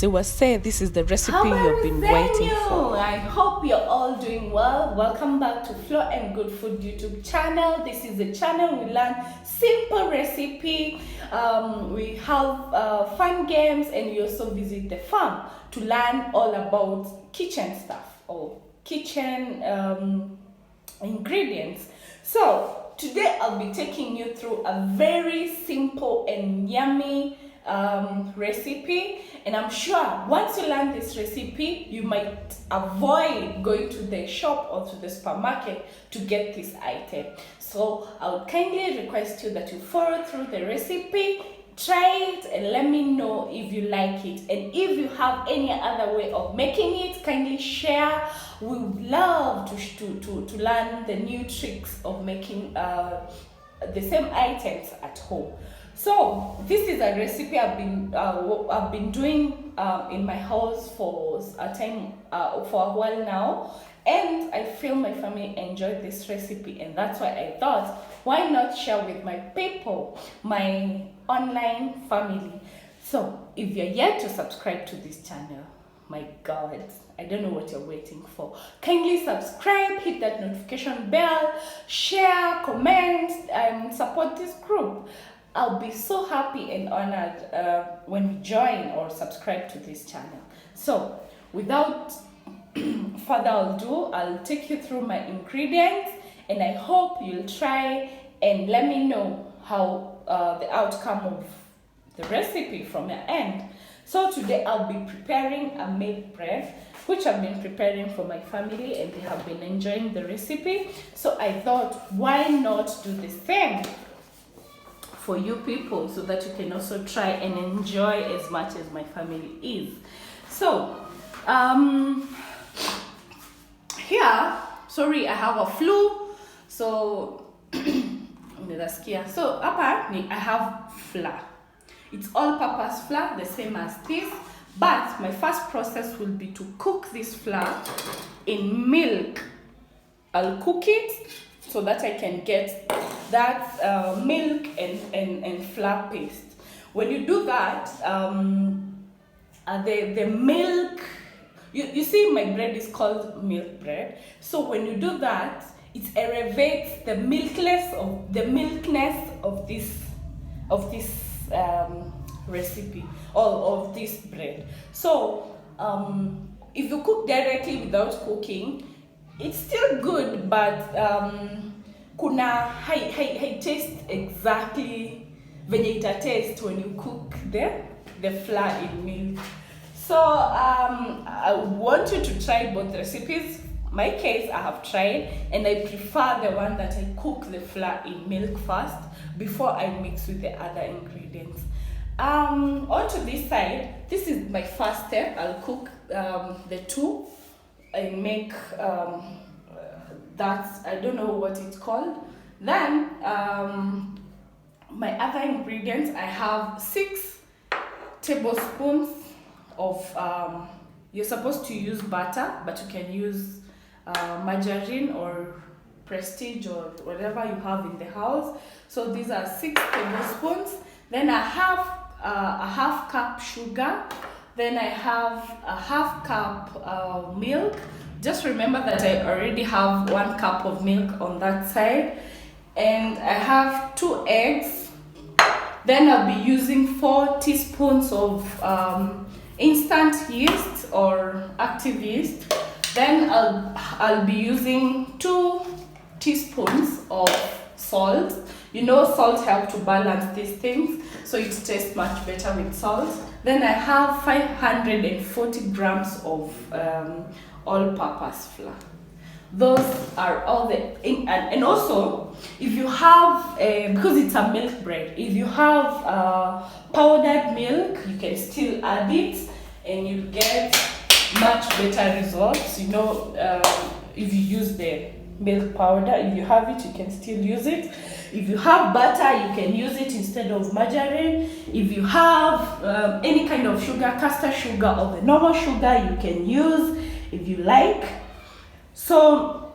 say this is the recipe you've been waiting for. I hope you're all doing well. Welcome back to Flow and Good Food YouTube channel. This is the channel we learn simple recipe. We have fun games, and we also visit the farm to learn all about kitchen stuff or kitchen ingredients. So today I'll be taking you through a very simple and yummy recipe, and I'm sure once you learn this recipe you might avoid going to the shop or to the supermarket to get this item. So I would kindly request you that you follow through the recipe, try it, and let me know if you like it, and if you have any other way of making it, kindly share. We would love to learn the new tricks of making the same items at home. So this is a recipe I've been doing in my house for a time for a while now, and I feel my family enjoyed this recipe, and that's why I thought, why not share with my people, my online family. So if you're yet to subscribe to this channel, my God, I don't know what you're waiting for. Kindly subscribe, hit that notification bell, share, comment, and support this group. I'll be so happy and honored when you join or subscribe to this channel. So without further ado, I'll take you through my ingredients, and I hope you'll try and let me know how the outcome of the recipe from your end. So today I'll be preparing a milk bread, which I've been preparing for my family, and they have been enjoying the recipe. So I thought, why not do the same for you people, so that you can also try and enjoy as much as my family is. So here, sorry, I have a flu, so so hapa I have flour. It's all-purpose flour, the same as this, but my first process will be to cook this flour in milk. I'll cook it so that I can get that milk and flour paste. When you do that, the milk, you see my bread is called milk bread. So when you do that, it elevates the milkness of this recipe or of this bread. So if you cook directly without cooking, it's still good, but kuna hai taste exactly venye ita taste when you cook the flour in milk. So I want you to try both recipes. My case, I have tried, and I prefer the one that I cook the flour in milk first before I mix with the other ingredients. Onto this side, this is my first step. I'll cook the two and make that, I don't know what it's called. Then my other ingredients, I have 6 tablespoons of you're supposed to use butter, but you can use margarine or prestige or whatever you have in the house. So these are 6 tablespoons. Then I have a half cup sugar. Then I have a half cup milk. Just remember that I already have 1 cup of milk on that side. And I have 2 eggs. Then I'll be using 4 teaspoons of instant yeast or active yeast. Then I'll be using 2 teaspoons of salt. You know, salt helps to balance these things, so it tastes much better with salt. Then I have 540 grams of all-purpose flour. Those are all the and also, if you have because it's a milk bread, if you have powdered milk, you can still add it, and you get much better results. You know, if you use the milk powder, if you have it, you can still use it. If you have butter, you can use it instead of margarine. If you have any kind of sugar, caster sugar or the normal sugar, you can use if you like. So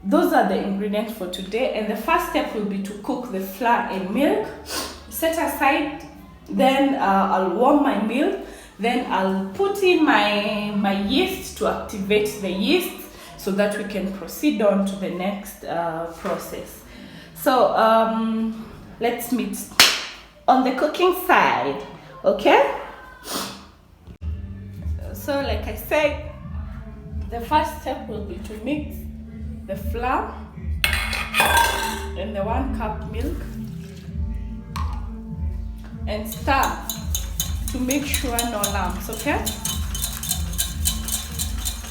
those are the ingredients for today, and the first step will be to cook the flour in milk. Set aside Then I'll warm my milk. Then I'll put in my yeast to activate the yeast so that we can proceed on to the next process. So let's meet on the cooking side, okay? So like I said, the first step will be to mix the flour and the 1 cup milk and stir to make sure no lumps, okay?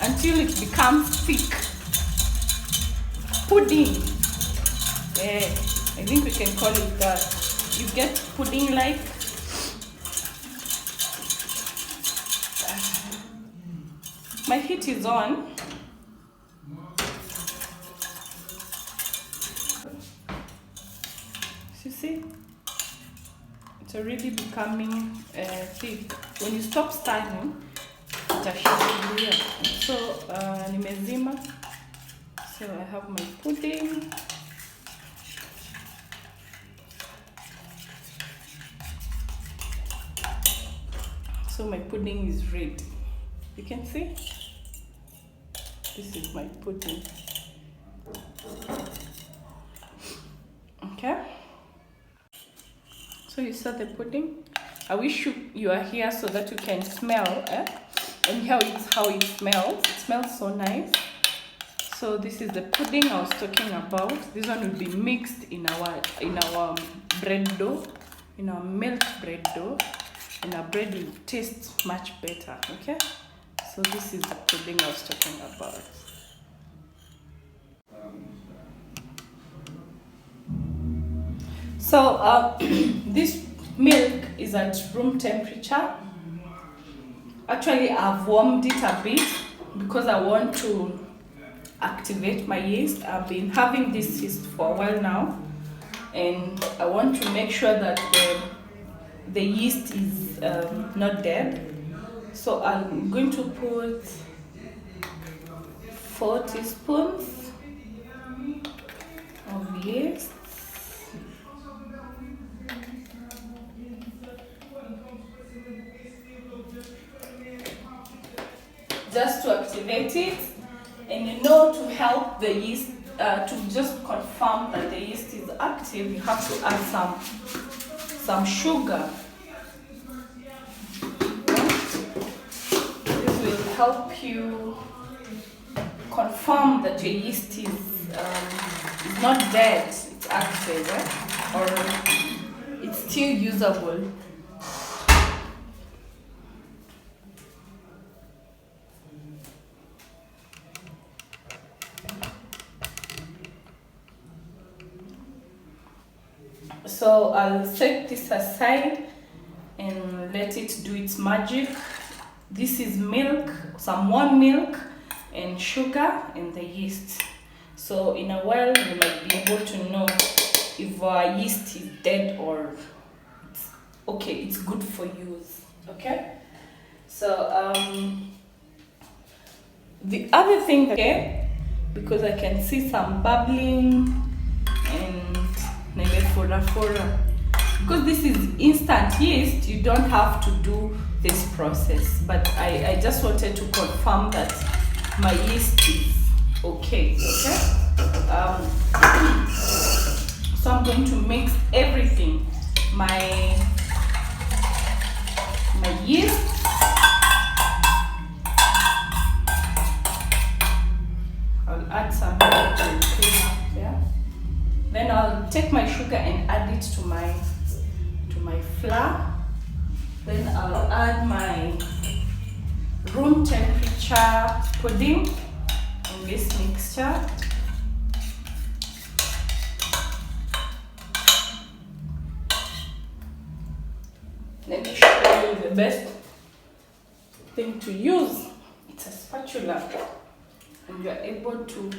Until it becomes thick. Pudding. Yeah, I think we can call it that. You get pudding like. My heat is on. You see? It's already becoming thick. When you stop stirring, itashikilia. So nimezima. So I have my pudding. So my pudding is ready. You can see? This is my pudding. Okay? So you saw the pudding? I wish you are here so that you can smell and how it smells. It smells so nice. So this is the pudding I was talking about. This one will be mixed in our bread dough, in our milk bread dough, and our bread will taste much better. Okay? So this is the pudding I was talking about. So this milk is at room temperature. Actually, I've warmed it a bit because I want to activate my yeast. I've been having this yeast for a while now, and I want to make sure that the yeast is not dead. So I'm going to put 4 teaspoons of yeast. Just to activate it, and to help the yeast, to just confirm that the yeast is active, you have to add some sugar. This will help you confirm that your yeast is not dead, it's active, or it's still usable. So I'll set this aside and let it do its magic. This is milk, some warm milk and sugar and the yeast. So in a while you might be able to know if our yeast is dead or it's good for use. Okay? So the other thing, because I can see some bubbling and because this is instant yeast, you don't have to do this process, but I just wanted to confirm that my yeast is okay. So I'm going to mix everything, my yeast, I'll add some to clean up there. Then I'll take my sugar and add it to my flour. Then I'll add my room temperature pudding in this mixture. Let me show you the best thing to use. It's a spatula, and you're able to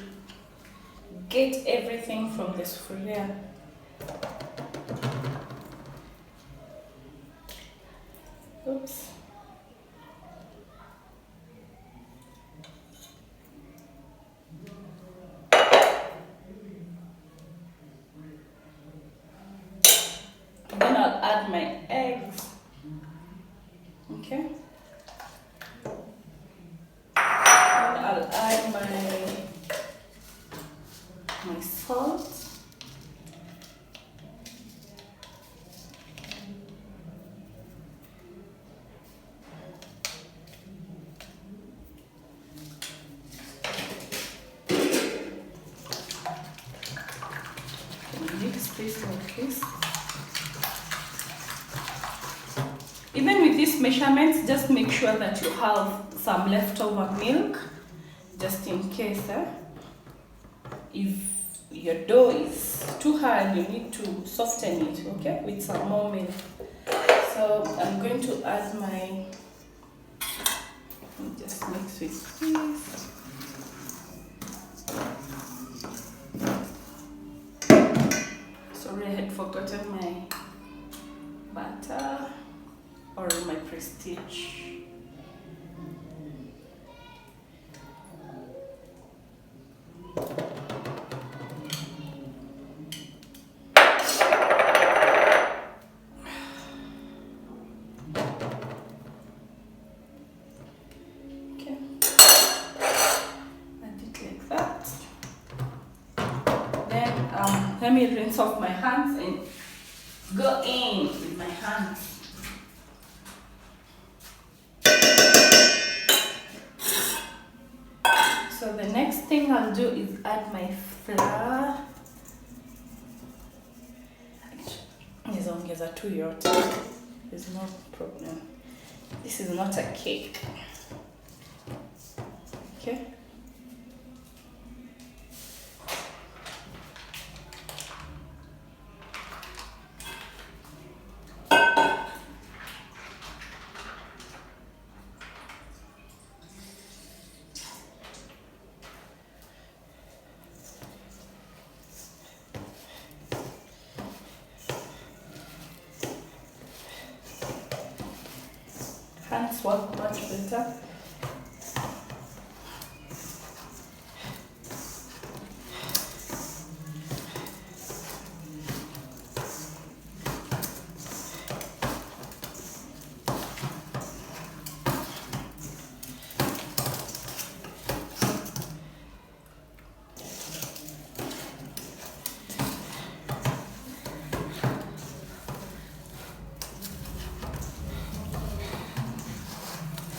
get everything from the souffleur. Oops. Then I'll add my eggs. this like this. Even with these measurements, just make sure that you have some leftover milk, just in case. If your dough is too hard, you need to soften it, okay, with some more milk. So I'm going to add my, just mix with this. Sorry, I had forgotten my butter or my prestige. Let me rinse off my hands and go in with my hands. So the next thing I'll do is add my flour. Nizongeza tu yote. There's no problem. This is not a cake. Okay? Hands work much better.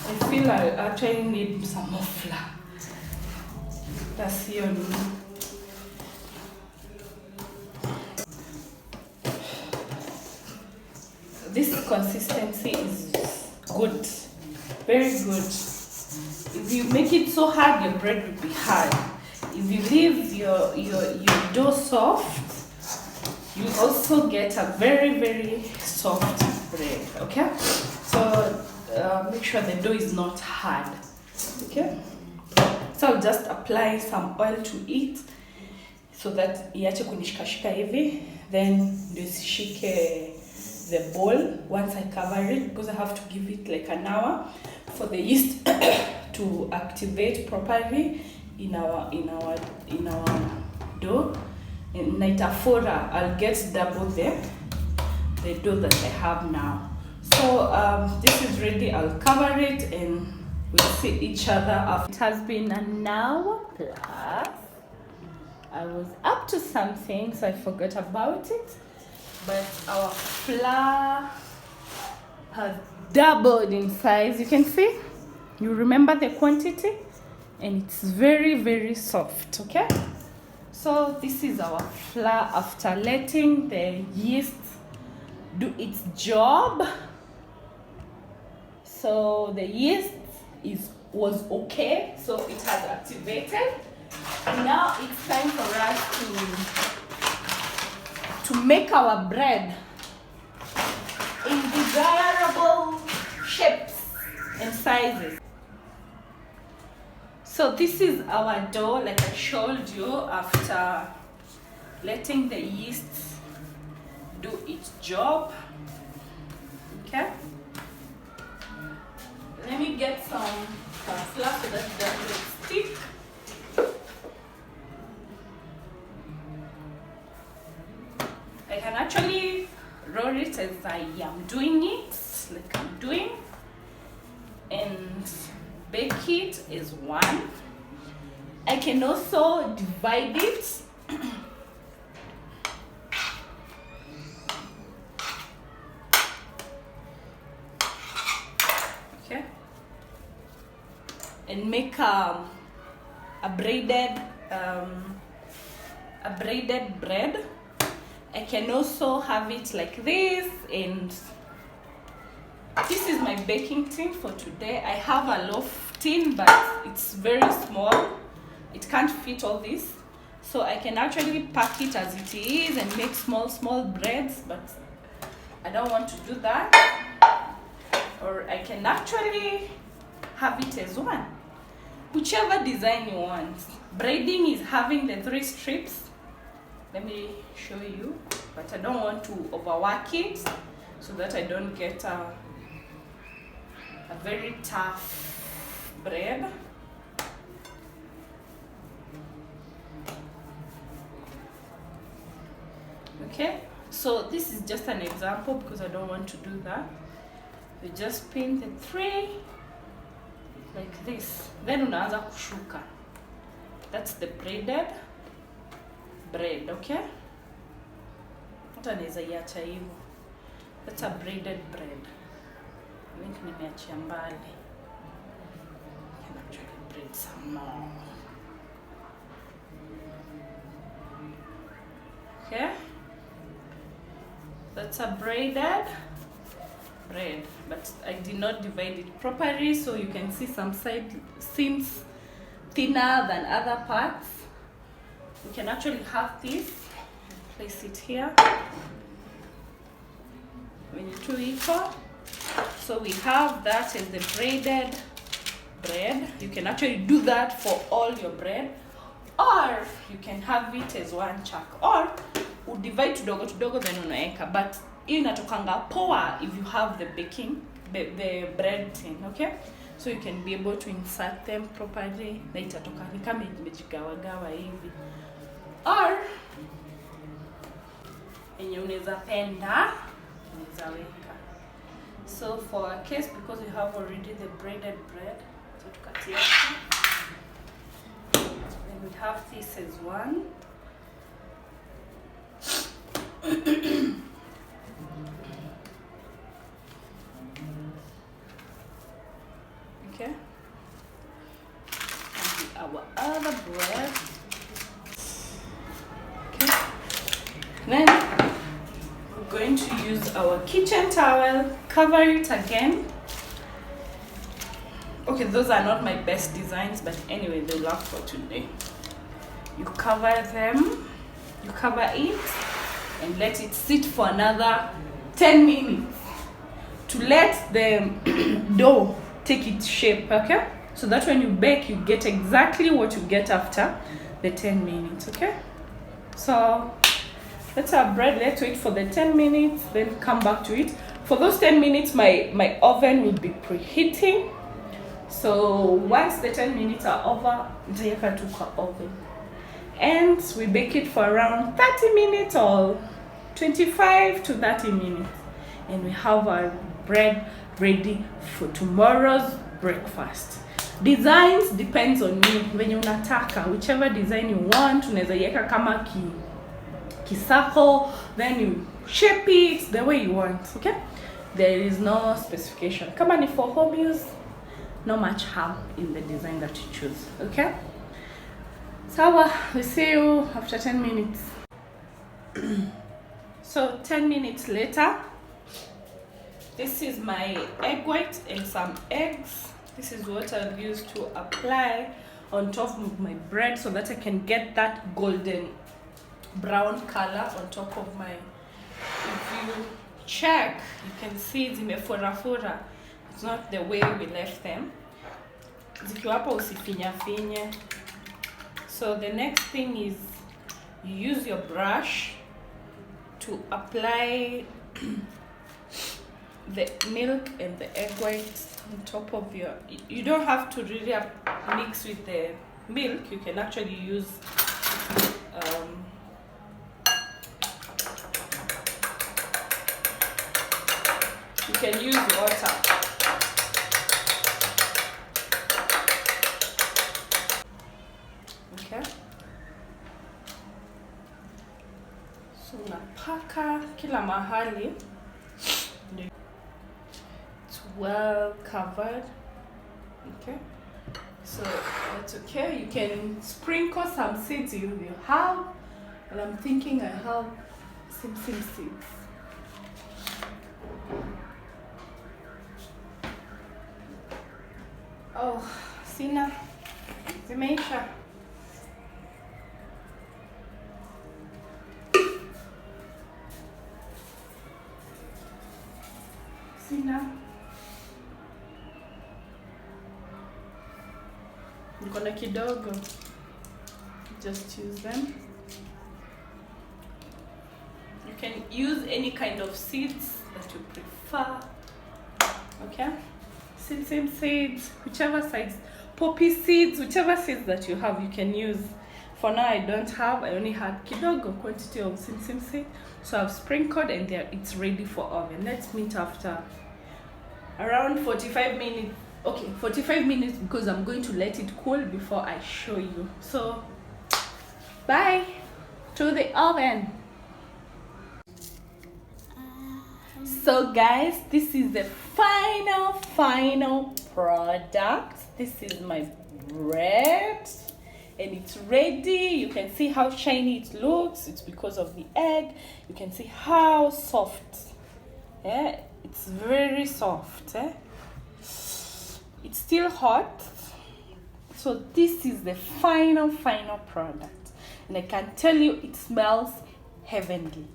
I feel I actually need some more flour. That's the only. This consistency is good, very good. If you make it so hard, your bread will be hard. If you leave your dough soft, you also get a very soft bread. Okay, so make sure the dough is not hard. Okay, so I'll just apply some oil to it so that iache kunishikashika hivi, then ndio isishike the bowl once I cover it, because I have to give it like an hour for the yeast to activate properly in our dough. And naitafora, I'll get double the dough that I have now. So this is ready. I'll cover it and we'll see each other after. It has been an hour plus. I was up to something, so I forgot about it. But our flour has doubled in size. You can see. You remember the quantity, and it's very soft. Okay. So this is our flour after letting the yeast do its job. So the yeast was okay, so it has activated. Now it's time for us to make our bread in desirable shapes and sizes. So this is our dough, like I showed you, after letting the yeast do its job. Okay, let me get some flour so that it doesn't stick. I can actually roll it as I am doing it, like I'm doing, and bake it is one. I can also divide it. Okay, and make a braided bread. I can also have it like this, and this is my baking tin for today. I have a loaf tin, but it's very small. It can't fit all this. So I can actually pack it as it is and make small breads, but I don't want to do that. Or I can actually have it as one. Whichever design you want. Braiding is having the 3 strips. Let me show you, but I don't want to overwork it so that I don't get a very tough bread. Okay, so this is just an example because I don't want to do that. You just pin the 3 like this, then unaanza kushuka. That's the braided bread, okay? Hata naweza iacha hivyo. That's a braided bread. I think nimeachia mbali. I can actually braid some more. Okay? That's a braided bread, but I did not divide it properly, so you can see some side seams thinner than other parts. We can actually have this, place it here. We need 2 equal. So we have that as the braided bread. You can actually do that for all your bread, or you can have it as one chunk, or you divide tudogo then unaeka, but hii inatokanga poa if you have the the bread tin, okay? So you can be able to insert them properly, na itatoka ni kama imejigawagawa hivi. Or yenye unaweza penda unaweza weka. So for a case, because we have already the braided bread, so tukatia. Then we have this as one. Okay. And our other bread. Okay. Then we're going to use our kitchen towel, cover it again. Okay, those are not my best designs, but anyway, they work for today. You cover them, you cover it, and let it sit for another 10 minutes to let the dough take its shape, okay? So that when you bake, you get exactly what you get after the 10 minutes, okay? So let's have bread, let's wait for the 10 minutes, then come back to it. For those 10 minutes, my oven will be preheating. So once the 10 minutes are over, nitaweka tu kwa oven. And we bake it for around 30 minutes or 25 to 30 minutes. And we have our bread ready for tomorrow's breakfast. Designs depends on you. Venye unataka, whichever design you want, unaweza iweka kama kisako, then you shape it the way you want, okay? There is no specification. Kama ni for home use, no much harm in the design that you choose, okay? So we see you after 10 minutes. So 10 minutes later, this is my egg white and some eggs. This is what I'll use to apply on top of my bread so that I can get that golden brown color on top of my. If you check, you can see zimefura. It's not the way we left them. Zikiwa hapa usifinye. So the next thing is you use your brush to apply the milk and the egg white on top of your. You don't have to really mix with the milk. You can actually use you can use water. Okay. So unapaka kila mahali. It's well covered. Okay. So that's okay. You can sprinkle some seeds if you have. And I'm thinking I have sesame seeds. Oh, sina zimeisha. Sina. Niko na kidogo. Just use them. You can use any kind of seeds that you prefer. Okay? Sesame seeds, whichever size. Poppy seeds, whichever seeds that you have, you can use. For now, I don't have. I only had kidogo quantity of sesame seed. So I've sprinkled and there it's ready for oven. Let's meet after around 45 minutes. Okay, 45 minutes because I'm going to let it cool before I show you. So, bye to the oven. So guys, this is the final product. This is my bread and it's ready. You can see how shiny it looks. It's because of the egg. You can see how soft. Yeah, it's very soft. It's still hot. So this is the final product. And I can tell you it smells heavenly.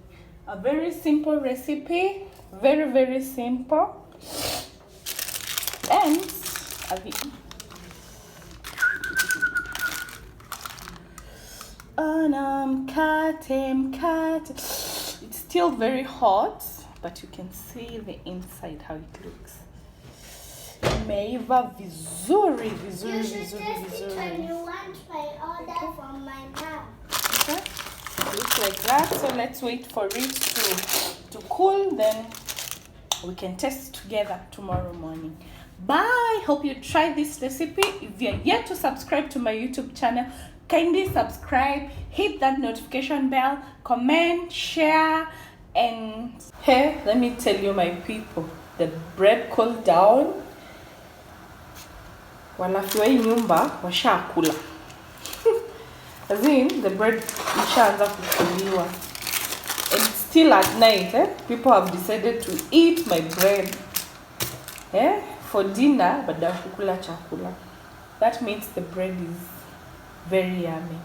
A very simple recipe. Very simple. And cut. It's still very hot, but you can see the inside how it looks. Imeiva vizuri. You should test it when you want my order from my mom. Okay, looks like that. So let's wait for it to cool, then we can test together tomorrow morning. Bye. Hope you try this recipe. If you're yet to subscribe to my YouTube channel, kindly subscribe, hit that notification bell, comment, share, and hey, let me tell you, my people, the bread cooled down. Walafi wa hii nyumba washakula. As in, the bread ishaanza kukuliwa. And still at night, people have decided to eat my bread for dinner, but they kukula chakula. That means the bread is very yummy.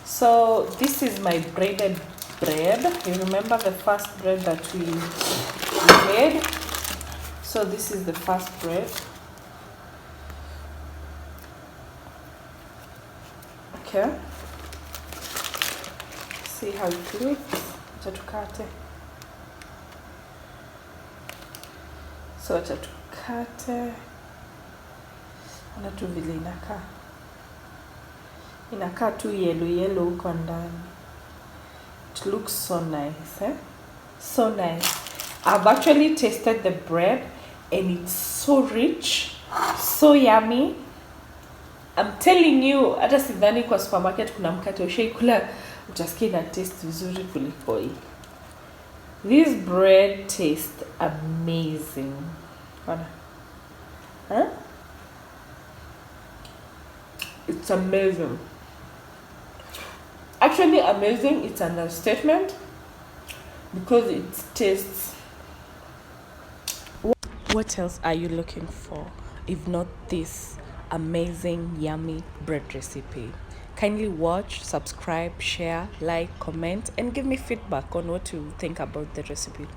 So this is my breaded bread. You remember the first bread that we made? So this is the first bread. Okay. See how it looks. Chatukate. So chatukate. Ona tu vile inakaa. Inakaa tu yellow huko ndani. It looks so nice, So nice. I've actually tasted the bread and it's so rich, so yummy. I'm telling you, hata sidhani kwa supermarket kuna mkate ushaikula utasikia ina taste vizuri kuliko hii. This bread tastes amazing. It's amazing. Actually amazing, it's an understatement because it tastes. What else are you looking for if not this amazing yummy bread recipe? Kindly watch, subscribe, share, like, comment, and give me feedback on what you think about the recipe.